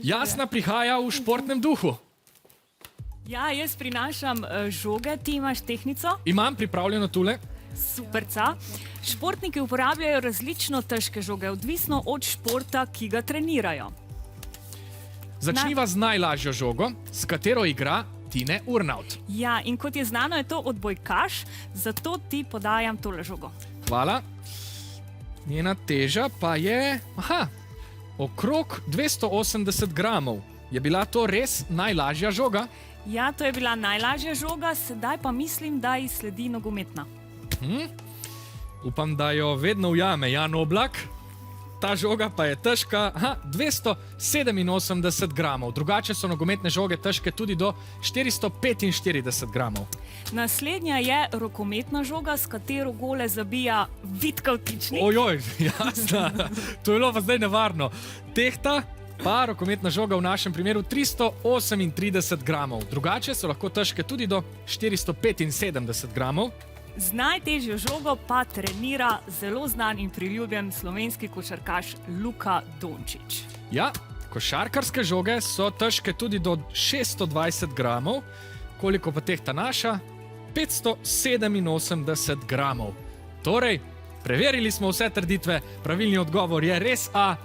Jasna prihaja v športnem duhu. Ja, jaz prinašam žoge, ti imaš tehtnico. Imam pripravljeno tule. Superca. Športniki uporabljajo različno težke žoge, odvisno od športa, ki ga trenirajo. Začniva z najlažjo žogo, s katero igra Tine Urnaut. Ja, in kot je znano, je to odbojkaš, zato ti podajam tole žogo. Hvala. Njena teža pa je okrog 280 gramov. Je bila to res najlažja žoga? Ja, to je bila najlažja žoga, sedaj pa mislim, da ji sledi nogometna. Upam, da jo vedno ujame Jan Oblak. Ta žoga pa je težka 287 gramov. Drugače so nogometne žoge težke tudi do 445 gramov. Naslednja je rokometna žoga, s katero gole zabija Vid Kavtičnik. Ojoj, jasno. To je bilo pa zdaj nevarno. Tehta pa rokometna žoga v našem primeru 338 gramov. Drugače so lahko težke tudi do 475 gramov. Z najtežjo žogo pa trenira zelo znan in priljubljen slovenski košarkaš Luka Dončić. Ja, košarkarske žoge so težke tudi do 620 gramov. Koliko pa tehta naša? 587 gramov. Torej, preverili smo vse trditve, pravilni odgovor je res A.